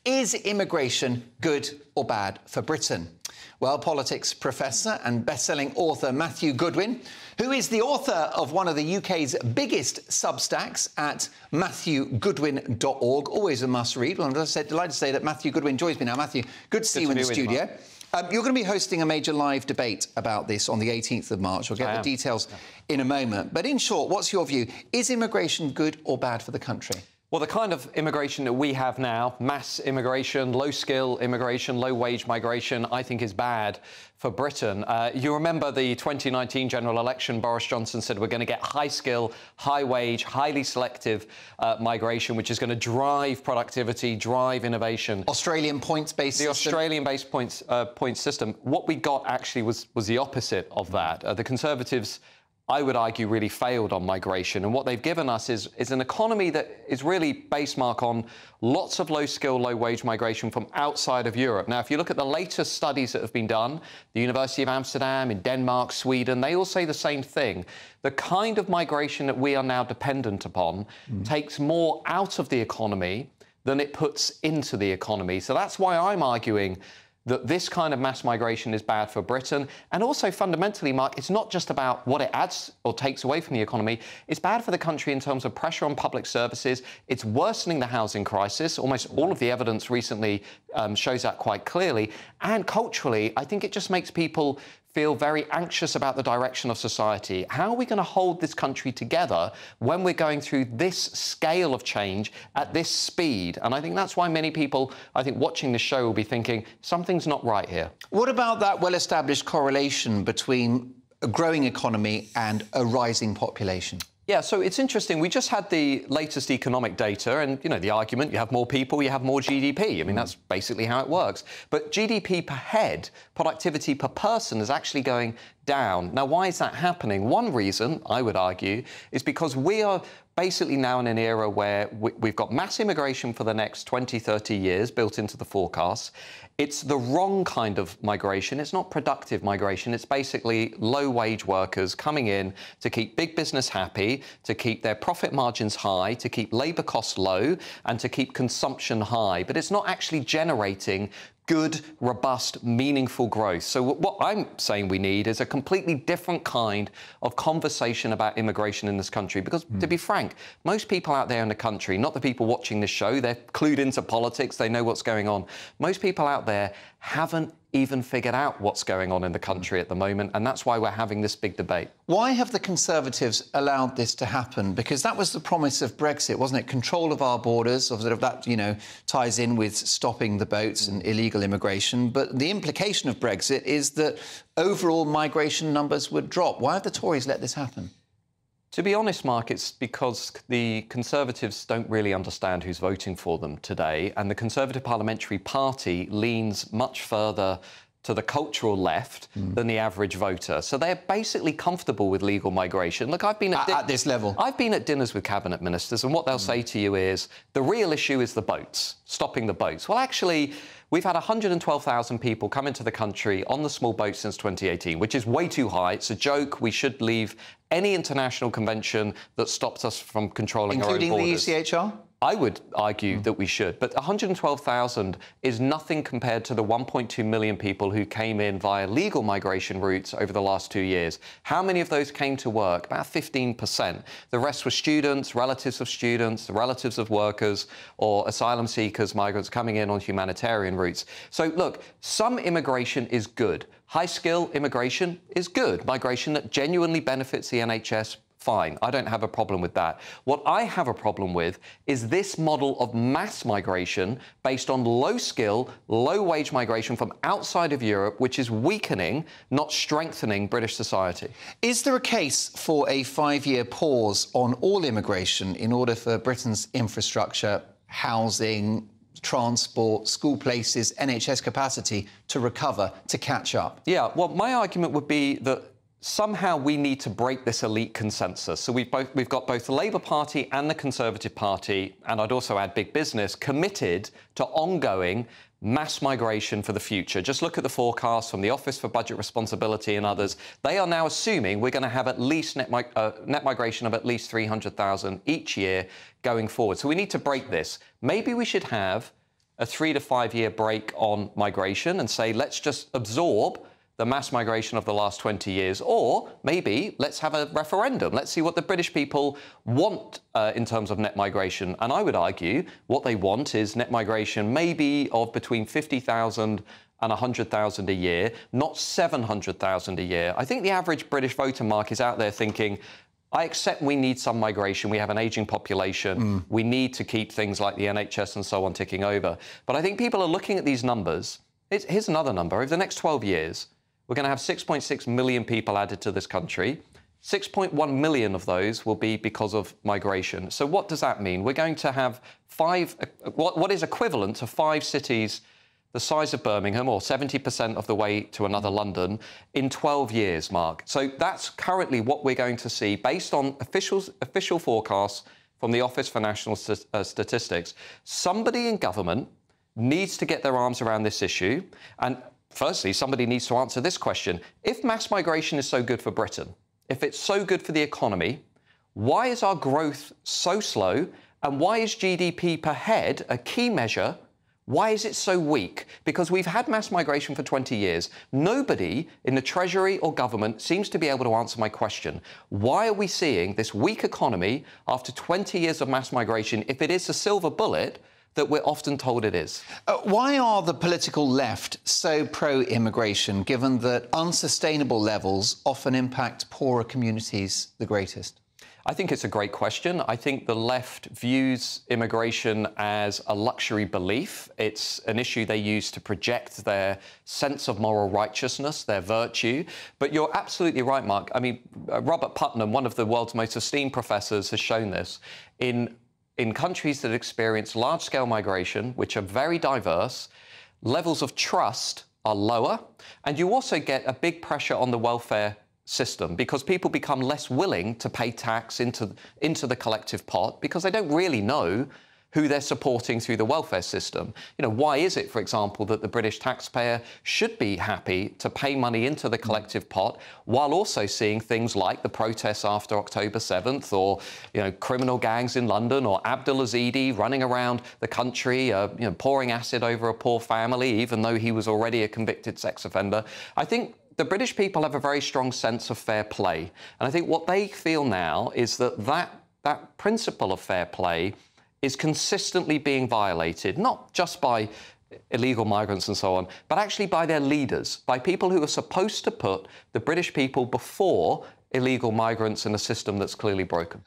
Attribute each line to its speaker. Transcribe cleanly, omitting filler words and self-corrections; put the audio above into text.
Speaker 1: Is immigration good or bad for Britain? Well, politics professor and best-selling author Matthew Goodwin, who is the author of one of the UK's biggest Substacks at matthewgoodwin.org, always a must-read. Well, as I said, delighted to say that Matthew Goodwin joins me now. Matthew, good to see you in the studio. You're going to be hosting a major live debate about this on the 18th of March. We'll get the details in a moment. But in short, what's your view? Is immigration good or bad for the country?
Speaker 2: Well, the kind of immigration that we have now, mass immigration, low-skill immigration, low-wage migration, I think is bad for Britain. You remember the 2019 general election, Boris Johnson said we're going to get high-skill, high-wage, highly selective migration, which is going to drive productivity, drive innovation.
Speaker 1: Australian points-based system?
Speaker 2: The Australian-based points system. What we got actually was the opposite of that. The Conservatives, I would argue, really failed on migration. And what they've given us is an economy that is really based, Mark, on lots of low-skill, low-wage migration from outside of Europe. Now, if you look at the latest studies that have been done, the University of Amsterdam, in Denmark, Sweden, they all say the same thing. The kind of migration that we are now dependent upon takes more out of the economy than it puts into the economy. So that's why I'm arguing that this kind of mass migration is bad for Britain. And also, fundamentally, Mark, it's not just about what it adds or takes away from the economy. It's bad for the country in terms of pressure on public services. It's worsening the housing crisis. Almost all of the evidence recently shows that quite clearly. And culturally, I think it just makes people feel very anxious about the direction of society. How are we going to hold this country together when we're going through this scale of change at this speed? And I think that's why many people, I think, watching the show will be thinking, something's not right here.
Speaker 1: What about that well-established correlation between a growing economy and a rising population?
Speaker 2: Yeah, so it's interesting. We just had the latest economic data and, you know, the argument, you have more people, you have more GDP. I mean, that's basically how it works. But GDP per head, productivity per person is actually going down. Now, why is that happening? One reason, I would argue, is because we are basically now in an era where we've got mass immigration for the next 20, 30 years built into the forecasts. It's the wrong kind of migration. It's not productive migration. It's basically low-wage workers coming in to keep big business happy, to keep their profit margins high, to keep labour costs low, and to keep consumption high. But it's not actually generating good, robust, meaningful growth. So what I'm saying we need is a completely different kind of conversation about immigration in this country. Because, to be frank, most people out there in the country, not the people watching this show, they're clued into politics, they know what's going on. Most people out there haven't even figured out what's going on in the country at the moment, and that's why we're having this big debate.
Speaker 1: Why have the Conservatives allowed this to happen? Because that was the promise of Brexit, wasn't it? Control of our borders, of sort of that, you know, ties in with stopping the boats and illegal immigration. But the implication of Brexit is that overall migration numbers would drop. Why have the Tories let this happen?
Speaker 2: To be honest, Mark, it's because the Conservatives don't really understand who's voting for them today, and the Conservative Parliamentary Party leans much further to the cultural left than the average voter. So they're basically comfortable with legal migration. Look, I've been
Speaker 1: at this level.
Speaker 2: I've been at dinners with cabinet ministers, and what they'll say to you is, the real issue is the boats, stopping the boats. Well, actually, we've had 112,000 people come into the country on the small boats since 2018, which is way too high. It's a joke. We should leave any international convention that stops us from controlling our own borders.
Speaker 1: Including the ECHR?
Speaker 2: I would argue that we should, but 112,000 is nothing compared to the 1.2 million people who came in via legal migration routes over the last 2 years. How many of those came to work? About 15%. The rest were students, relatives of students, the relatives of workers, or asylum seekers, migrants coming in on humanitarian routes. So, look, some immigration is good. High-skill immigration is good. Migration that genuinely benefits the NHS, fine. I don't have a problem with that. What I have a problem with is this model of mass migration based on low-skill, low-wage migration from outside of Europe, which is weakening, not strengthening British society.
Speaker 1: Is there a case for a 5-year pause on all immigration in order for Britain's infrastructure, housing, transport, school places, NHS capacity to recover, to catch up?
Speaker 2: Yeah, well, my argument would be that somehow we need to break this elite consensus. So we've got both the Labour Party and the Conservative Party, and I'd also add big business, committed to ongoing mass migration for the future. Just look at the forecasts from the Office for Budget Responsibility and others. They are now assuming we're going to have at least net migration of at least 300,000 each year going forward. So we need to break this. Maybe we should have a 3 to 5 year break on migration and say, let's just absorb the mass migration of the last 20 years, or maybe let's have a referendum. Let's see what the British people want in terms of net migration. And I would argue what they want is net migration maybe of between 50,000 and 100,000 a year, not 700,000 a year. I think the average British voter, Mark, is out there thinking, I accept we need some migration. We have an aging population. We need to keep things like the NHS and so on ticking over. But I think people are looking at these numbers. Here's another number. Over the next 12 years, we're going to have 6.6 million people added to this country. 6.1 million of those will be because of migration. So what does that mean? We're going to have what is equivalent to 5 cities the size of Birmingham, or 70% of the way to another London, in 12 years, Mark. So that's currently what we're going to see based on official forecasts from the Office for National Statistics. Somebody in government needs to get their arms around this issue. And firstly, somebody needs to answer this question. If mass migration is so good for Britain, if it's so good for the economy, why is our growth so slow? And why is GDP per head, a key measure, why is it so weak? Because we've had mass migration for 20 years. Nobody in the Treasury or government seems to be able to answer my question. Why are we seeing this weak economy after 20 years of mass migration if it is a silver bullet that we're often told it is?
Speaker 1: Why are the political left so pro-immigration, given that unsustainable levels often impact poorer communities the greatest?
Speaker 2: I think it's a great question. I think the left views immigration as a luxury belief. It's an issue they use to project their sense of moral righteousness, their virtue. But you're absolutely right, Mark. I mean, Robert Putnam, one of the world's most esteemed professors, has shown this. In countries that experience large-scale migration, which are very diverse, levels of trust are lower, and you also get a big pressure on the welfare system because people become less willing to pay tax into the collective pot because they don't really know who they're supporting through the welfare system. You know, why is it, for example, that the British taxpayer should be happy to pay money into the collective pot while also seeing things like the protests after October 7th or, you know, criminal gangs in London or Abdul Azidi running around the country, pouring acid over a poor family, even though he was already a convicted sex offender? I think the British people have a very strong sense of fair play. And I think what they feel now is that principle of fair play is consistently being violated, not just by illegal migrants and so on, but actually by their leaders, by people who are supposed to put the British people before illegal migrants in a system that's clearly broken.